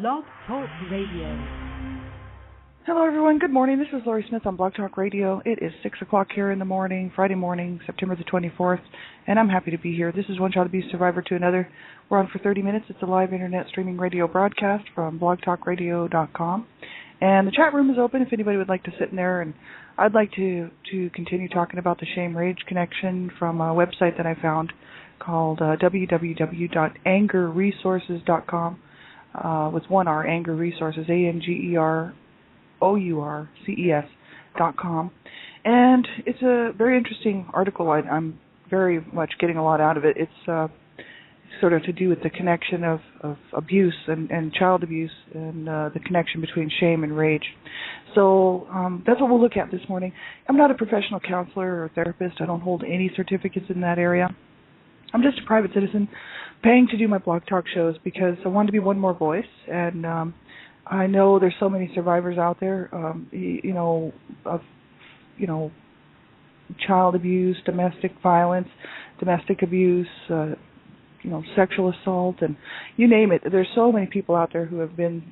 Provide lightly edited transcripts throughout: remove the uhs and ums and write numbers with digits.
Blog Talk Radio. Hello, everyone. Good morning. This is Lori Smith on Blog Talk Radio. It is 6 o'clock here in the morning, Friday morning, September the 24th, and I'm happy to be here. This is One Child Abuse Survivor to Another. We're on for 30 minutes. It's a live internet streaming radio broadcast from blogtalkradio.com. And the chat room is open if anybody would like to sit in there. And I'd like to continue talking about the shame-rage connection from a website that I found called www.angerresources.com with one R, Anger Resources, ANGEROURCES.com. And it's a very interesting article. I'm very much getting a lot out of it. It's sort of to do with the connection of abuse and child abuse and the connection between shame and rage. So that's what we'll look at this morning. I'm not a professional counselor or therapist. I don't hold any certificates in that area. I'm just a private citizen paying to do my blog talk shows because I want to be one more voice. And I know there's so many survivors out there, of child abuse, domestic violence, domestic abuse, sexual assault, and you name it. There's so many people out there who have been,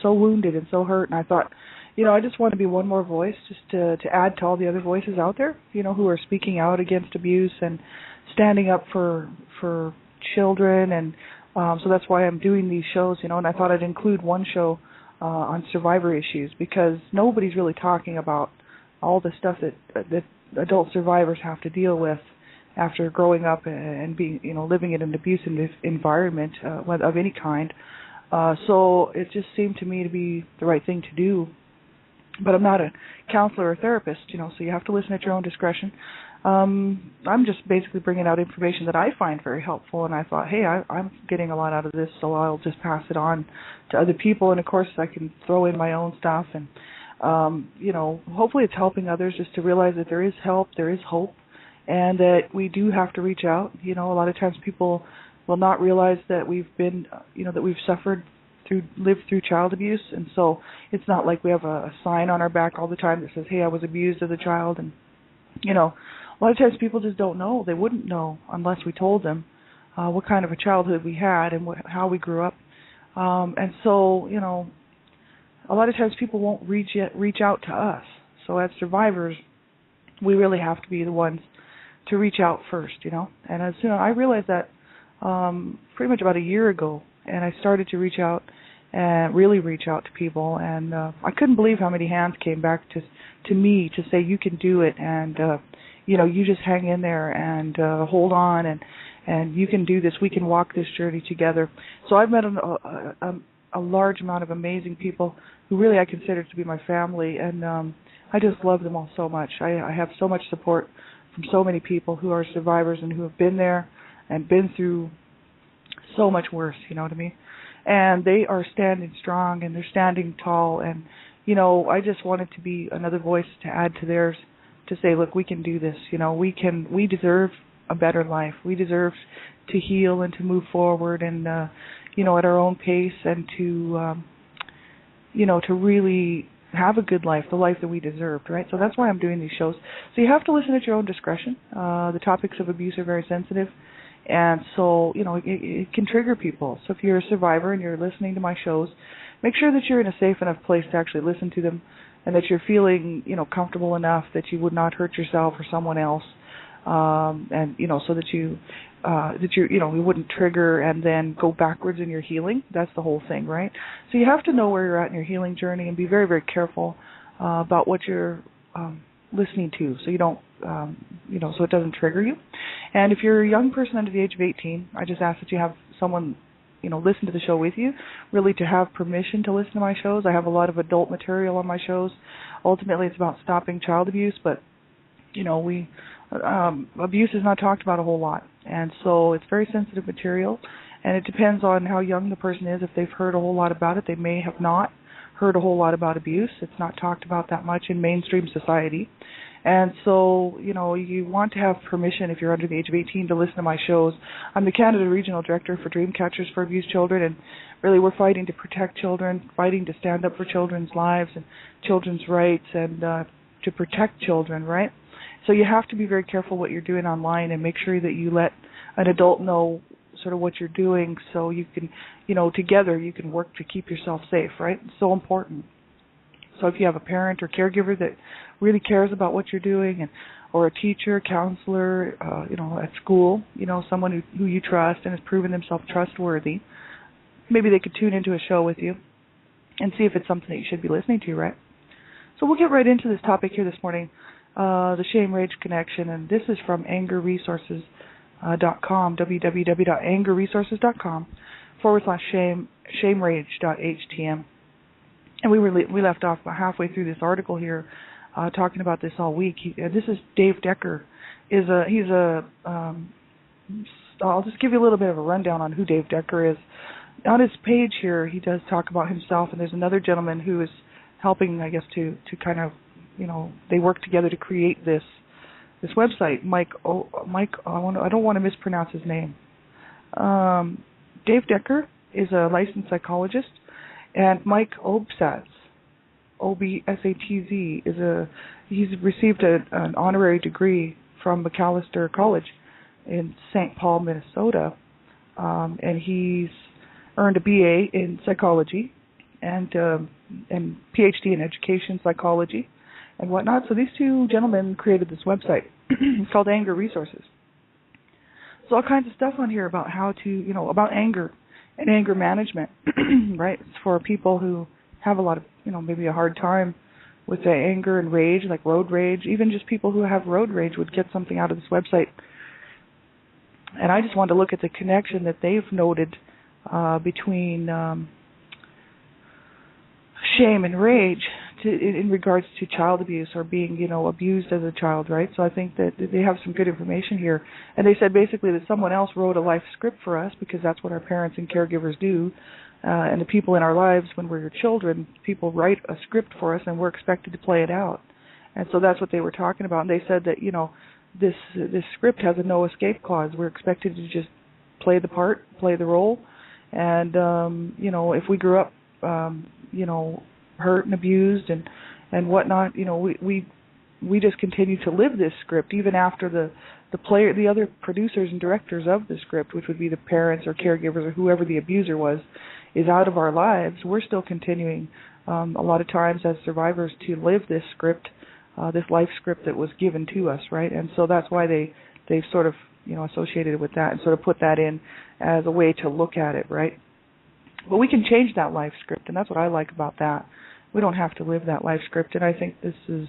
so wounded and so hurt. And I thought, I just want to be one more voice just to add to all the other voices out there, who are speaking out against abuse and standing up for children. And so that's why I'm doing these shows, and I thought I'd include one show on survivor issues because nobody's really talking about all the stuff that adult survivors have to deal with after growing up and being, living in an abusive environment of any kind. So it just seemed to me to be the right thing to do. But I'm not a counselor or therapist, so you have to listen at your own discretion. I'm just basically bringing out information that I find very helpful, and I thought, hey, I'm getting a lot out of this, so I'll just pass it on to other people, and of course I can throw in my own stuff, and hopefully it's helping others just to realize that there is help, there is hope, and that we do have to reach out. A lot of times people will not realize that we've been, that we've lived through child abuse, and so it's not like we have a sign on our back all the time that says, hey, I was abused as a child, and a lot of times people just don't know. They wouldn't know unless we told them what kind of a childhood we had and how we grew up. And so, a lot of times people won't reach out to us. So as survivors, we really have to be the ones to reach out first, And as soon as I realized that pretty much about a year ago, and I started to reach out and really reach out to people, and I couldn't believe how many hands came back to me to say, you can do it, and you just hang in there and hold on, and you can do this. We can walk this journey together. So I've met a large amount of amazing people who really I consider to be my family, and I just love them all so much. I have so much support from so many people who are survivors and who have been there and been through so much worse, you know what I mean? And they are standing strong and they're standing tall, and I just wanted to be another voice to add to theirs, to say, look, we can do this. We deserve a better life. We deserve to heal and to move forward, and at our own pace, and to to really have a good life, the life that we deserved, right? So that's why I'm doing these shows. So you have to listen at your own discretion. The topics of abuse are very sensitive, and so it can trigger people. So if you're a survivor and you're listening to my shows, make sure that you're in a safe enough place to actually listen to them, and that you're feeling, comfortable enough that you would not hurt yourself or someone else, and so that you wouldn't trigger and then go backwards in your healing. That's the whole thing, right? So you have to know where you're at in your healing journey and be very, very careful about what you're listening to, so you don't, so it doesn't trigger you. And if you're a young person under the age of 18, I just ask that you have someone listen to the show with you, really to have permission to listen to my shows. I have a lot of adult material on my shows. Ultimately, it's about stopping child abuse, but, abuse is not talked about a whole lot. And so it's very sensitive material, and it depends on how young the person is. If they've heard a whole lot about it, they may have not heard a whole lot about abuse. It's not talked about that much in mainstream society. And so, you want to have permission if you're under the age of 18 to listen to my shows. I'm the Canada Regional Director for Dreamcatchers for Abused Children, and really we're fighting to protect children, fighting to stand up for children's lives and children's rights, and to protect children, right? So you have to be very careful what you're doing online, and make sure that you let an adult know sort of what you're doing, so you can, together you can work to keep yourself safe, right? It's so important. So if you have a parent or caregiver that really cares about what you're doing, or a teacher, counselor, at school, someone who you trust and has proven themselves trustworthy, maybe they could tune into a show with you and see if it's something that you should be listening to, right? So we'll get right into this topic here this morning, the shame-rage connection, and this is from angerresources.com, www.angerresources.com/shame-rage.htm. And we left off about halfway through this article here, talking about this all week. This is Dave Decker. I'll just give you a little bit of a rundown on who Dave Decker is. On his page here, he does talk about himself, and there's another gentleman who is helping, I guess, to kind of, they work together to create this website. Mike, I don't want to mispronounce his name. Dave Decker is a licensed psychologist, and Mike Obsatz, Obsatz, he's received an honorary degree from Macalester College in St. Paul, Minnesota, and he's earned a BA in psychology and PhD in education psychology and whatnot. So these two gentlemen created this website. It's called Anger Resources. So all kinds of stuff on here about how to, about anger and anger management, right? It's for people who have a lot of, maybe a hard time with the anger and rage, like road rage. Even just people who have road rage would get something out of this website. And I just wanted to look at the connection that they've noted between shame and rage in regards to child abuse or being, abused as a child, right? So I think that they have some good information here. And they said basically that someone else wrote a life script for us, because that's what our parents and caregivers do. And the people in our lives when we're children, people write a script for us and we're expected to play it out. And so that's what they were talking about. And they said that, this script has a no escape clause. We're expected to just play the part, play the role. And, if we grew up, hurt and abused and whatnot, we just continue to live this script even after the other producers and directors of the script, which would be the parents or caregivers or whoever the abuser was, is out of our lives. We're still continuing a lot of times as survivors to live this script, this life script that was given to us, right? And so that's why they've sort of associated with that and sort of put that in as a way to look at it, right? But we can change that life script, and that's what I like about that. We don't have to live that life script, and I think this is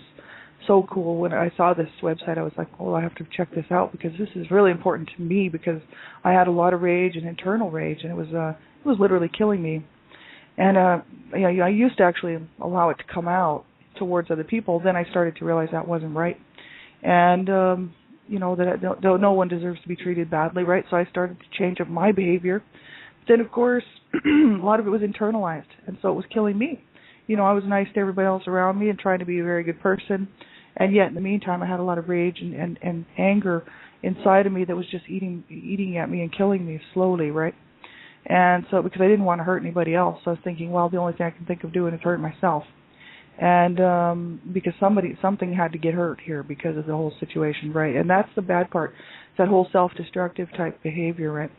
so cool. When I saw this website, I was like, I have to check this out, because this is really important to me, because I had a lot of rage and internal rage, and it was literally killing me. And I used to actually allow it to come out towards other people. Then I started to realize that wasn't right, and that no one deserves to be treated badly, right? So I started to change up my behavior. Then, of course, a lot of it was internalized, and so it was killing me. I was nice to everybody else around me and trying to be a very good person, and yet in the meantime I had a lot of rage and anger inside of me that was just eating at me and killing me slowly, right? And so, because I didn't want to hurt anybody else, so I was thinking, well, the only thing I can think of doing is hurt myself. And because something had to get hurt here because of the whole situation, right? And that's the bad part, that whole self-destructive type behavior, right?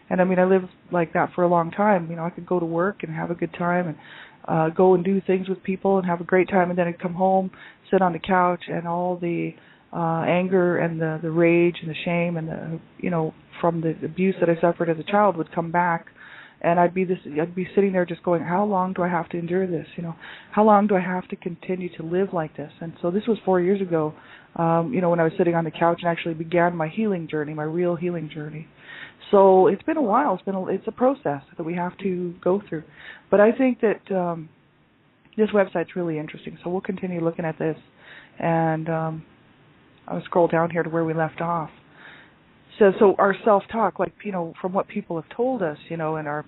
And I mean, I lived like that for a long time. I could go to work and have a good time and go and do things with people and have a great time, and then I'd come home, sit on the couch, and all the anger and the rage and the shame and the from the abuse that I suffered as a child would come back, and I'd be sitting there just going, how long do I have to endure this? How long do I have to continue to live like this? And so this was 4 years ago, when I was sitting on the couch and actually began my healing journey, my real healing journey. So it's been a while. It's a process that we have to go through. But I think that this website's really interesting. So we'll continue looking at this, and I'll scroll down here to where we left off. So our self-talk, from what people have told us, in the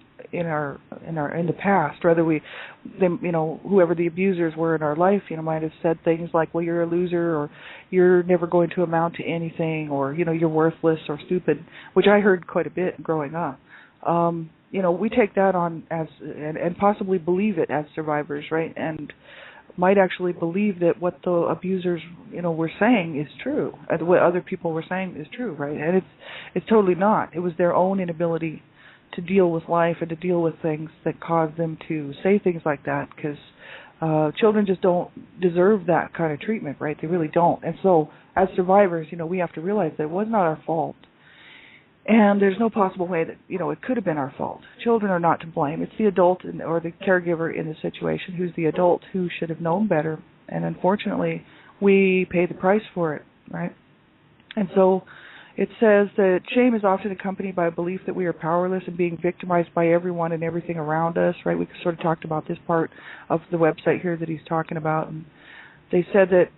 past, whether whoever the abusers were in our life, might have said things like, well, you're a loser, or you're never going to amount to anything, or you're worthless or stupid, which I heard quite a bit growing up. We take that on as and possibly believe it as survivors, right? And might actually believe that what the abusers, were saying is true, what other people were saying is true, right? And it's totally not. It was their own inability to deal with life and to deal with things that cause them to say things like that, because children just don't deserve that kind of treatment, right? They really don't. And so as survivors, we have to realize that it was not our fault. And there's no possible way that, it could have been our fault. Children are not to blame. It's the adult or the caregiver in the situation who's the adult who should have known better. And unfortunately, we pay the price for it, right? And so it says that shame is often accompanied by a belief that we are powerless and being victimized by everyone and everything around us, right? We sort of talked about this part of the website here that he's talking about. And they said that,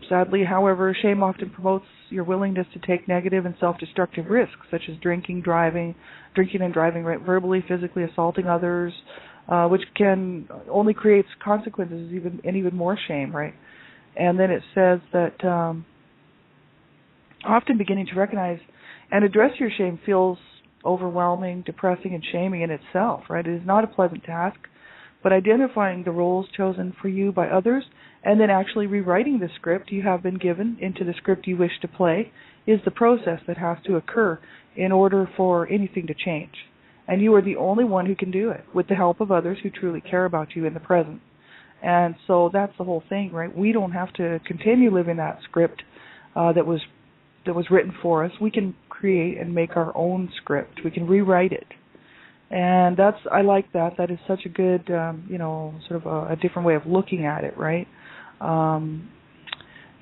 sadly, however, shame often promotes your willingness to take negative and self-destructive risks, such as drinking and driving, right, verbally, physically assaulting others, which can only creates consequences and even more shame, right? And then it says that often beginning to recognize and address your shame feels overwhelming, depressing, and shaming in itself, right? It is not a pleasant task, but identifying the roles chosen for you by others and then actually rewriting the script you have been given into the script you wish to play is the process that has to occur in order for anything to change. And you are the only one who can do it, with the help of others who truly care about you in the present. And so that's the whole thing, right? We don't have to continue living that script that was written for us. We can create and make our own script. We can rewrite it. And I like that. That is such a good, sort of a different way of looking at it, right?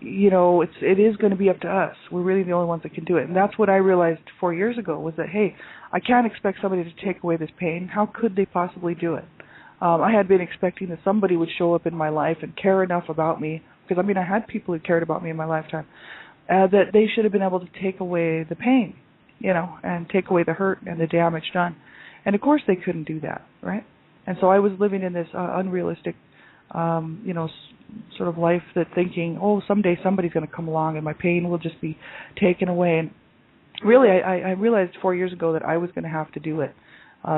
It is going to be up to us. We're really the only ones that can do it. And that's what I realized 4 years ago was that, hey, I can't expect somebody to take away this pain. How could they possibly do it? I had been expecting that somebody would show up in my life and care enough about me, because, I had people who cared about me in my lifetime, that they should have been able to take away the pain, and take away the hurt and the damage done. And, of course, they couldn't do that, right? And so I was living in this unrealistic, sort of life that thinking, oh, someday somebody's going to come along and my pain will just be taken away. And really, I realized 4 years ago that I was going to have to do it.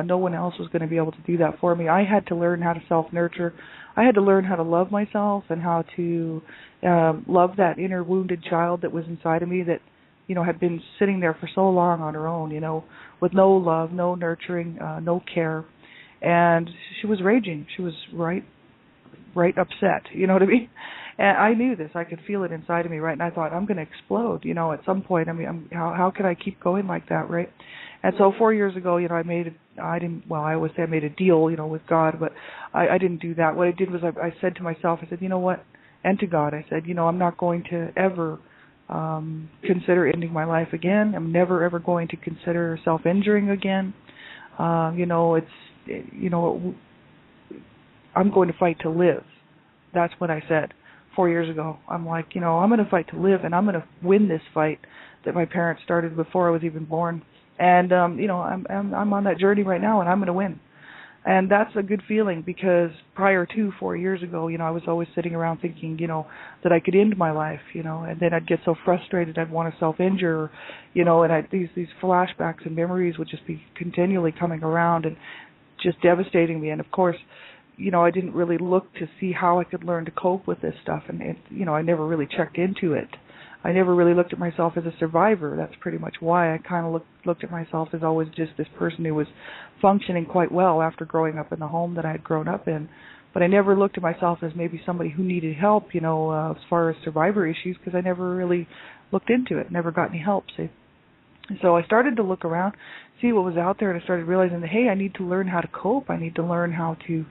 No one else was going to be able to do that for me. I had to learn how to self-nurture. I had to learn how to love myself and how to love that inner wounded child that was inside of me that, had been sitting there for so long on her own, with no love, no nurturing, no care. And she was raging. She was right upset, you know what I mean? And I knew this. I could feel it inside of me, right? And I thought, I'm going to explode, at some point. How can I keep going like that, right? And so 4 years ago, I always say I made a deal, with God, but I didn't do that. What I did was I said to myself, I said, you know what? And to God, I said, I'm not going to ever consider ending my life again. I'm never, ever going to consider self-injuring again. I'm going to fight to live. That's what I said 4 years ago. I'm like, I'm going to fight to live, and I'm going to win this fight that my parents started before I was even born. And I'm on that journey right now, and I'm going to win. And that's a good feeling, because prior to 4 years ago, I was always sitting around thinking, that I could end my life, and then I'd get so frustrated I'd want to self-injure, and these flashbacks and memories would just be continually coming around and just devastating me. And of course, I didn't really look to see how I could learn to cope with this stuff, and I never really checked into it. I never really looked at myself as a survivor. That's pretty much why I kind of looked at myself as always just this person who was functioning quite well after growing up in the home that I had grown up in. But I never looked at myself as maybe somebody who needed help, as far as survivor issues, because I never really looked into it, never got any help, see. So I started to look around, see what was out there, and I started realizing that, hey, I need to learn how to cope. I need to learn how to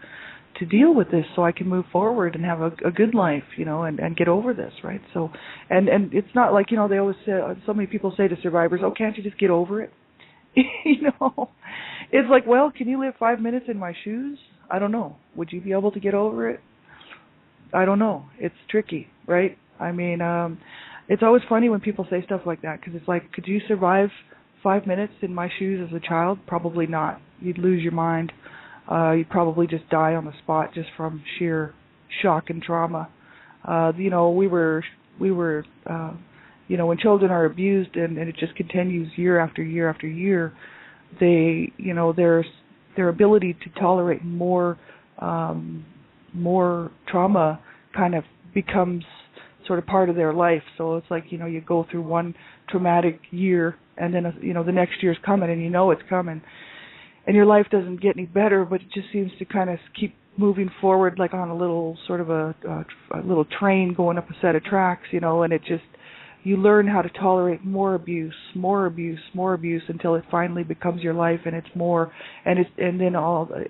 deal with this so I can move forward and have a good life, and get over this, right? So, and it's not like, they always say, so many people say to survivors, oh, can't you just get over it? It's like, well, can you live 5 minutes in my shoes? I don't know. Would you be able to get over it? I don't know. It's tricky, right? It's always funny when people say stuff like that, because it's like, could you survive 5 minutes in my shoes as a child? Probably not. You'd lose your mind. You'd probably just die on the spot just from sheer shock and trauma. We were when children are abused and it just continues year after year after year, they, their ability to tolerate more trauma kind of becomes sort of part of their life. So it's like, you go through one traumatic year and then, the next year's coming and it's coming. and your life doesn't get any better, but it just seems to kind of keep moving forward like on a little sort of a little train going up a set of tracks, and it just, you learn how to tolerate more abuse until it finally becomes your life, and it's more, and then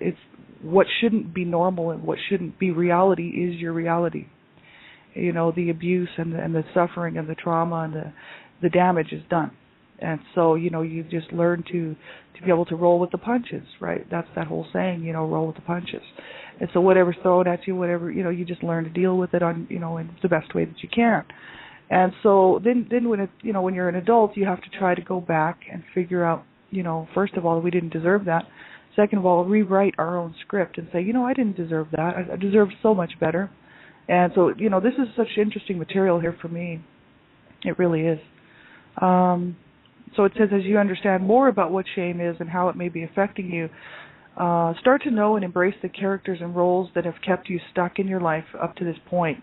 it's what shouldn't be normal and what shouldn't be reality is your reality. The abuse and the suffering and the trauma and the damage is done. And so, you just learn to be able to roll with the punches, right? That's that whole saying, roll with the punches. And so whatever's thrown at you, whatever, you just learn to deal with it on, in the best way that you can. And so then when you're an adult, you have to try to go back and figure out, first of all, we didn't deserve that. Second of all, rewrite our own script and say, I didn't deserve that. I deserved so much better. And so, this is such interesting material here for me. It really is. So it says, as you understand more about what shame is and how it may be affecting you, start to know and embrace the characters and roles that have kept you stuck in your life up to this point.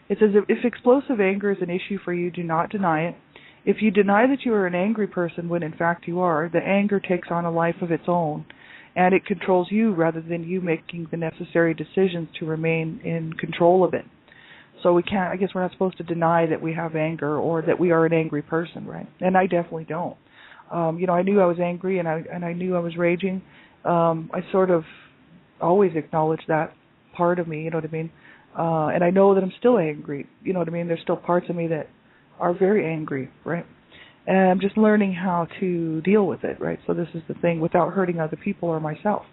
It says, if explosive anger is an issue for you, do not deny it. If you deny that you are an angry person when in fact you are, the anger takes on a life of its own, and it controls you rather than you making the necessary decisions to remain in control of it. So I guess we're not supposed to deny that we have anger or that we are an angry person, right? And I definitely don't. I knew I was angry and I knew I was raging. I sort of always acknowledge that part of me, you know what I mean? And I know that I'm still angry, you know what I mean? There's still parts of me that are very angry, right? And I'm just learning how to deal with it, right? So this is the thing, without hurting other people or myself.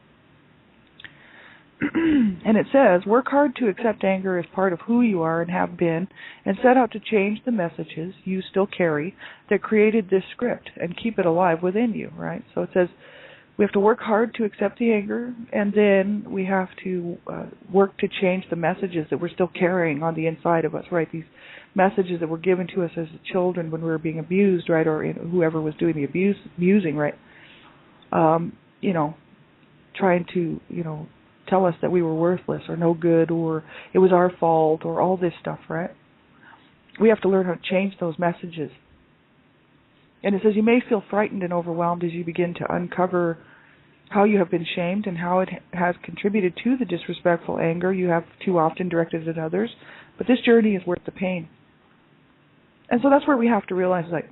And it says, work hard to accept anger as part of who you are and have been, and set out to change the messages you still carry that created this script and keep it alive within you, right? So it says we have to work hard to accept the anger, and then we have to work to change the messages that we're still carrying on the inside of us, right? These messages that were given to us as children when we were being abused, right, or whoever was doing the abusing, right? Trying to, tell us that we were worthless or no good or it was our fault or all this stuff, right? We have to learn how to change those messages. And it says you may feel frightened and overwhelmed as you begin to uncover how you have been shamed and how it has contributed to the disrespectful anger you have too often directed at others. But this journey is worth the pain. And so that's where we have to realize, like,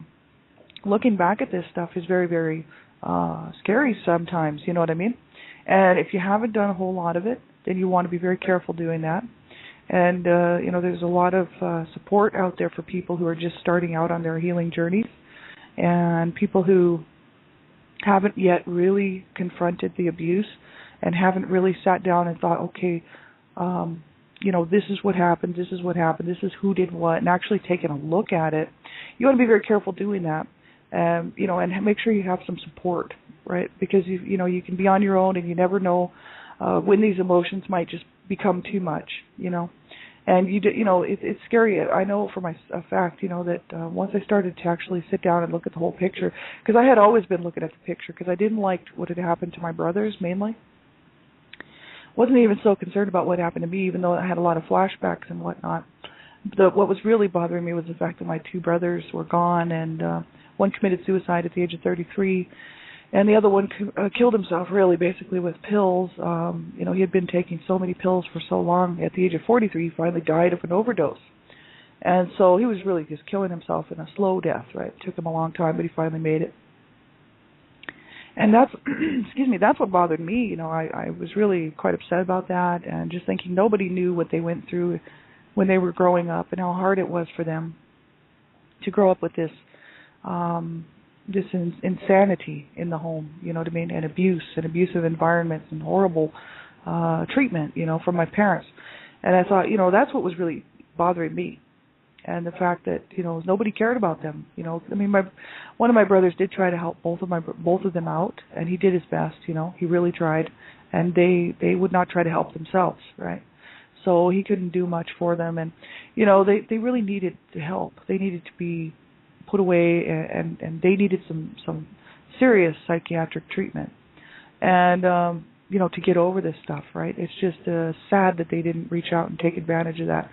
looking back at this stuff is very, very scary sometimes, you know what I mean? And if you haven't done a whole lot of it, then you want to be very careful doing that. And, there's a lot of support out there for people who are just starting out on their healing journeys and people who haven't yet really confronted the abuse and haven't really sat down and thought, okay, this is what happened, this is who did what, and actually taken a look at it. You want to be very careful doing that. And make sure you have some support, right? Because you can be on your own, and you never know when these emotions might just become too much, And it's scary. I know for a fact, that once I started to actually sit down and look at the whole picture, because I had always been looking at the picture, because I didn't like what had happened to my brothers mainly. Wasn't even so concerned about what happened to me, even though I had a lot of flashbacks and whatnot. What was really bothering me was the fact that my two brothers were gone, and one committed suicide at the age of 33, and the other one killed himself, really, basically with pills. He had been taking so many pills for so long. At the age of 43, he finally died of an overdose. And so he was really just killing himself in a slow death, right? It took him a long time, but he finally made it. And that's, that's what bothered me. I was really quite upset about that, and just thinking nobody knew what they went through when they were growing up and how hard it was for them to grow up with this insanity in the home, you know what I mean, and abuse and abusive environments and horrible treatment, from my parents. And I thought, that's what was really bothering me. And the fact that, nobody cared about them, one of my brothers did try to help both of them out, and he did his best, he really tried, and they would not try to help themselves, right? So he couldn't do much for them, and, they really needed help. They needed to be put away, and they needed some serious psychiatric treatment. And, to get over this stuff, right? It's just sad that they didn't reach out and take advantage of that.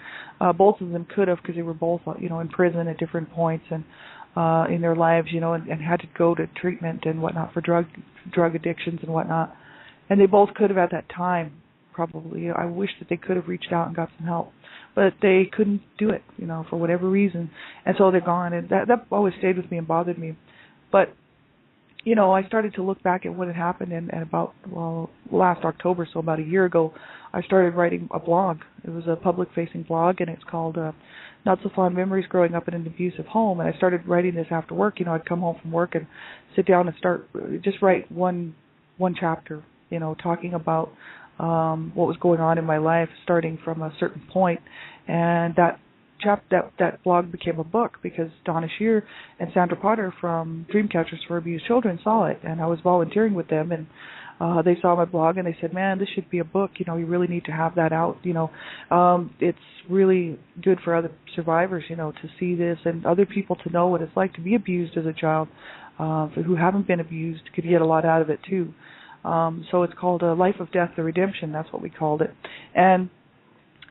Both of them could have, because they were both, in prison at different points and in their lives, and had to go to treatment and whatnot for drug addictions and whatnot. And they both could have at that time, probably. I wish that they could have reached out and got some help. But they couldn't do it, for whatever reason. And so they're gone. And that always stayed with me and bothered me. But, I started to look back at what had happened, and about, last October, so about a year ago, I started writing a blog. It was a public-facing blog, and it's called Not So Fond Memories Growing Up in an Abusive Home. And I started writing this after work. I'd come home from work and sit down and just write one chapter, talking about what was going on in my life, starting from a certain point. And that blog became a book because Donna Shear and Sandra Potter from Dreamcatchers for Abused Children saw it, and I was volunteering with them, and they saw my blog and they said, "Man, this should be a book. You really need to have that out. It's really good for other survivors, to see this, and other people to know what it's like to be abused as a child, who haven't been abused could get a lot out of it too." So it's called Life of Death, the Redemption. That's what we called it. And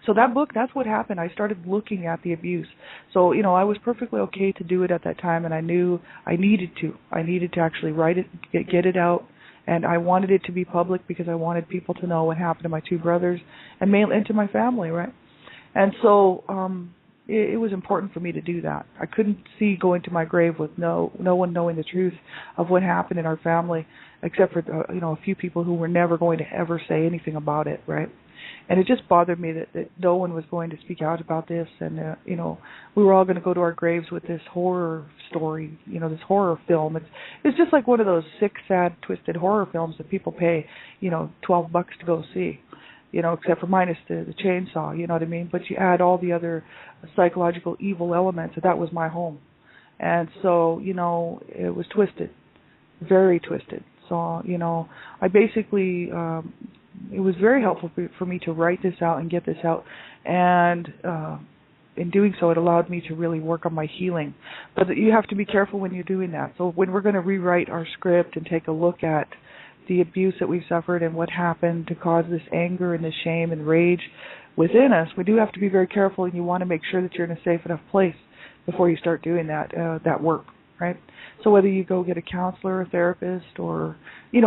so that book, that's what happened. I started looking at the abuse. So, I was perfectly okay to do it at that time, and I knew I needed to. I needed to actually write it, get it out, and I wanted it to be public because I wanted people to know what happened to my two brothers and to my family, right? And so it was important for me to do that. I couldn't see going to my grave with no one knowing the truth of what happened in our family, except for a few people who were never going to ever say anything about it, right? And it just bothered me that no one was going to speak out about this, and we were all going to go to our graves with this horror story, this horror film. It's just like one of those sick, sad, twisted horror films that people pay, $12 to go see, except for minus the chainsaw, you know what I mean? But you add all the other psychological evil elements, and that was my home. And so, it was twisted, very twisted. So, I basically, it was very helpful for me to write this out and get this out. And in doing so, it allowed me to really work on my healing. But you have to be careful when you're doing that. So when we're going to rewrite our script and take a look at the abuse that we've suffered and what happened to cause this anger and this shame and rage within us, we do have to be very careful, and you want to make sure that you're in a safe enough place before you start doing that work, right? So whether you go get a counselor, a therapist, or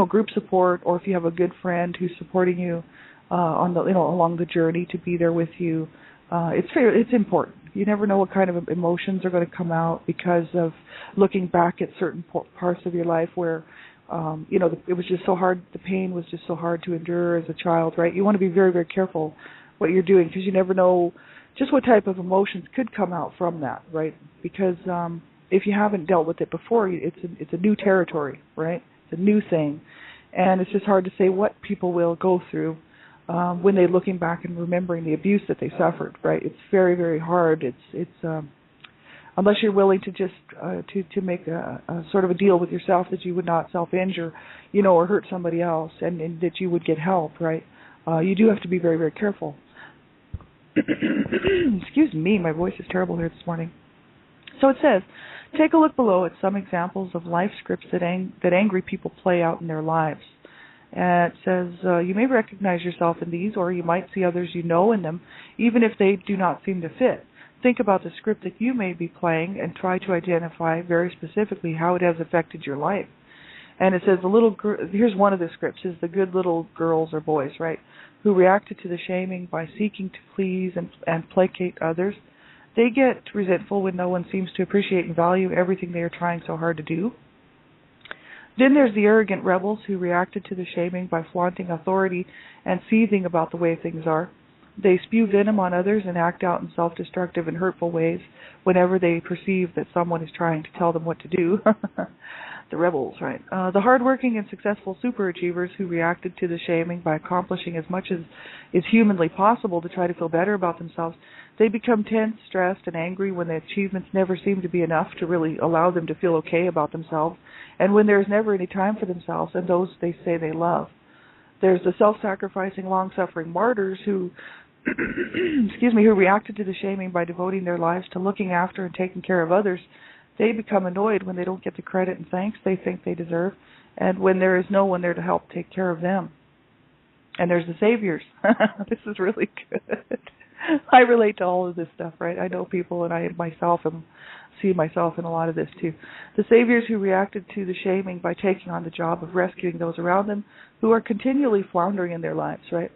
group support, or if you have a good friend who's supporting you along the journey to be there with you, it's important. You never know what kind of emotions are going to come out because of looking back at certain parts of your life where it was just so hard. The pain was just so hard to endure as a child, right? You want to be very, very careful what you're doing because you never know just what type of emotions could come out from that, right? Because if you haven't dealt with it before, it's a new territory, right? It's a new thing, and it's just hard to say what people will go through when they're looking back and remembering the abuse that they suffered, right? It's very, very hard. It's unless you're willing to just to make a sort of a deal with yourself that you would not self-injure, or hurt somebody else, and that you would get help, right? You do have to be very, very careful. Excuse me, my voice is terrible here this morning. So it says, take a look below at some examples of life scripts that angry people play out in their lives. And it says, you may recognize yourself in these, or you might see others you know in them, even if they do not seem to fit. Think about the script that you may be playing and try to identify very specifically how it has affected your life. And it says, here's one of the scripts, is the good little girls or boys, right, who reacted to the shaming by seeking to please and placate others. They get resentful when no one seems to appreciate and value everything they are trying so hard to do. Then there's the arrogant rebels who reacted to the shaming by flaunting authority and seething about the way things are. They spew venom on others and act out in self-destructive and hurtful ways whenever they perceive that someone is trying to tell them what to do. The rebels, right? The hardworking and successful superachievers who reacted to the shaming by accomplishing as much as is humanly possible to try to feel better about themselves. They become tense, stressed, and angry when the achievements never seem to be enough to really allow them to feel okay about themselves, and when there's never any time for themselves and those they say they love. There's the self-sacrificing, long-suffering martyrs who, who reacted to the shaming by devoting their lives to looking after and taking care of others. They become annoyed when they don't get the credit and thanks they think they deserve, and when there is no one there to help take care of them. And there's the saviors. This is really good. I relate to all of this stuff, right? I know people, and I myself am see myself in a lot of this too. The saviors who reacted to the shaming by taking on the job of rescuing those around them who are continually floundering in their lives, right?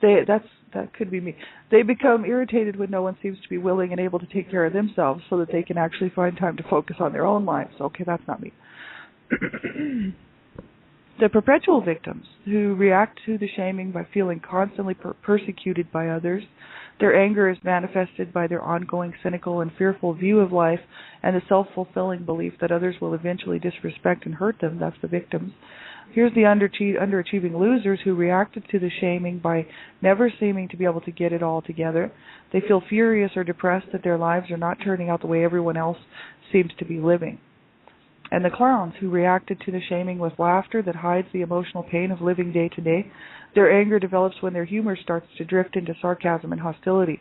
That could be me. They become irritated when no one seems to be willing and able to take care of themselves so that they can actually find time to focus on their own lives. Okay, that's not me. The perpetual victims who react to the shaming by feeling constantly persecuted by others. Their anger is manifested by their ongoing cynical and fearful view of life and the self-fulfilling belief that others will eventually disrespect and hurt them. That's the victims. Here's the underachieving losers who reacted to the shaming by never seeming to be able to get it all together. They feel furious or depressed that their lives are not turning out the way everyone else seems to be living. And the clowns who reacted to the shaming with laughter that hides the emotional pain of living day to day. Their anger develops when their humor starts to drift into sarcasm and hostility.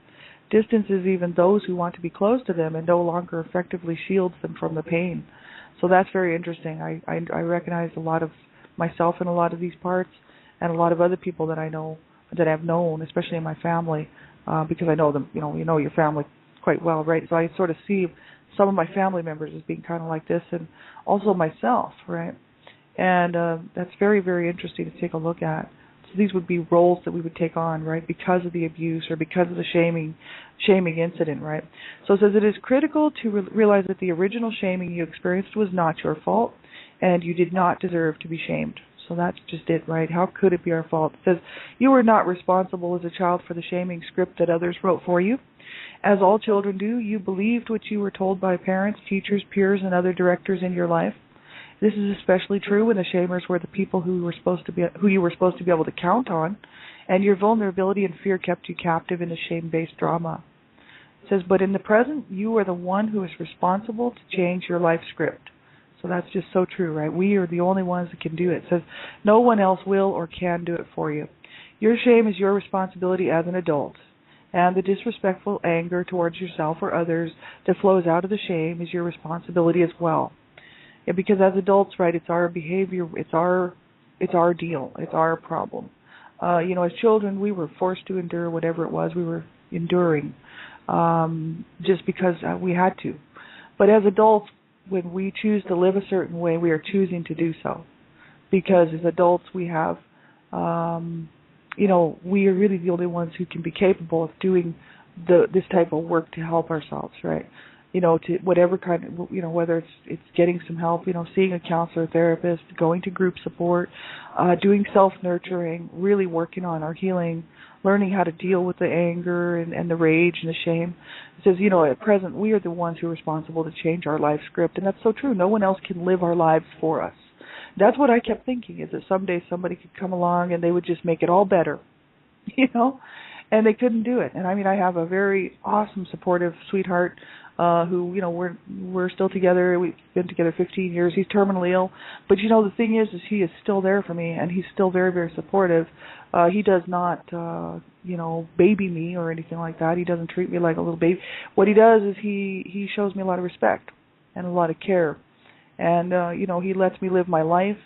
Distances even those who want to be close to them and no longer effectively shields them from the pain. So that's very interesting. I recognize a lot of myself in a lot of these parts, and a lot of other people that I know, that I've known, especially in my family, because I know them. You know your family quite well, right? So I sort of see some of my family members as being kind of like this, and also myself, right? And that's very, very interesting to take a look at. So these would be roles that we would take on, right, because of the abuse or because of the shaming incident, right? So it says it is critical to realize that the original shaming you experienced was not your fault, and you did not deserve to be shamed. So that's just it, right? How could it be our fault? It says you were not responsible as a child for the shaming script that others wrote for you. As all children do, you believed what you were told by parents, teachers, peers, and other directors in your life. This is especially true when the shamers were the people who you were supposed to be able to count on, and your vulnerability and fear kept you captive in a shame-based drama. It says, but in the present, you are the one who is responsible to change your life script. So that's just so true, right? We are the only ones that can do it. It says no one else will or can do it for you. Your shame is your responsibility as an adult, and the disrespectful anger towards yourself or others that flows out of the shame is your responsibility as well. Yeah, because as adults, right, it's our behavior, it's our deal, it's our problem. As children, we were forced to endure whatever it was we were enduring, just because we had to. But as adults, when we choose to live a certain way, we are choosing to do so. Because as adults, we have, we are really the only ones who can be capable of doing this type of work to help ourselves, right? To whatever kind of, whether it's getting some help, seeing a counselor, therapist, going to group support, doing self-nurturing, really working on our healing, learning how to deal with the anger and the rage and the shame. It says, at present, we are the ones who are responsible to change our life script. And that's so true. No one else can live our lives for us. That's what I kept thinking, is that someday somebody could come along and they would just make it all better, and they couldn't do it. And I have a very awesome, supportive sweetheart who, we're still together. We've been together 15 years. He's terminally ill. But, the thing is he is still there for me, and he's still very, very supportive. He does not, baby me or anything like that. He doesn't treat me like a little baby. What he does is he shows me a lot of respect and a lot of care. And, he lets me live my life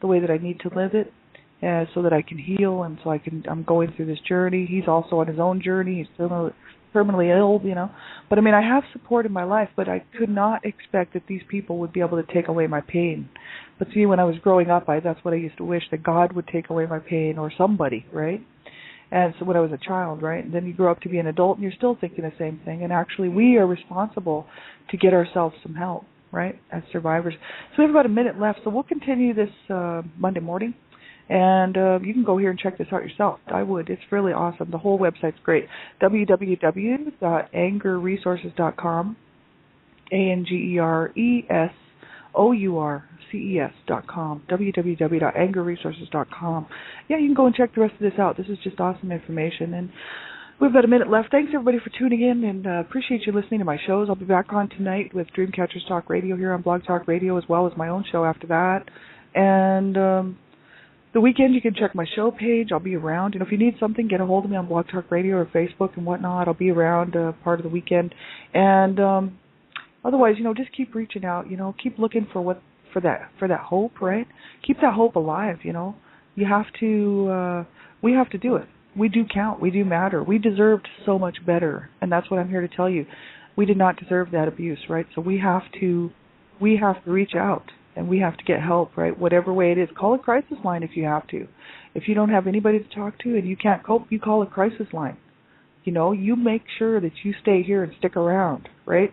the way that I need to live it, so that I can heal and so I'm going through this journey. He's also on his own journey. He's still terminally ill, But I have support in my life, but I could not expect that these people would be able to take away my pain. But see, when I was growing up, that's what I used to wish, that God would take away my pain, or somebody, right? And so when I was a child, right? And then you grow up to be an adult and you're still thinking the same thing. And actually, we are responsible to get ourselves some help, right? As survivors. So we have about a minute left, so we'll continue this Monday morning. And you can go here and check this out yourself. I would. It's really awesome. The whole website's great. www.angerresources.com, ANGERESOURCES.com, www.angerresources.com. Yeah, you can go and check the rest of this out. This is just awesome information. And we've got a minute left. Thanks, everybody, for tuning in, and appreciate you listening to my shows. I'll be back on tonight with Dreamcatchers Talk Radio here on Blog Talk Radio, as well as my own show after that. And the weekend, you can check my show page. I'll be around. If you need something, get a hold of me on Blog Talk Radio or Facebook and whatnot. I'll be around part of the weekend. And otherwise, just keep reaching out. Keep looking for that hope, right? Keep that hope alive. You have to. We have to do it. We do count. We do matter. We deserved so much better, and that's what I'm here to tell you. we did not deserve that abuse, right? So we have to reach out and we have to get help, right? Whatever way it is. Call a crisis line if you have to. If you don't have anybody to talk to and you can't cope, you call a crisis line. You know, you make sure that you stay here and stick around, right?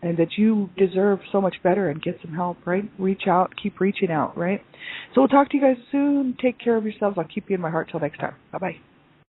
And that you deserve so much better and get some help, right? Reach out, keep reaching out, right? So we'll talk to you guys soon. Take care of yourselves. I'll keep you in my heart till next time. Bye-bye.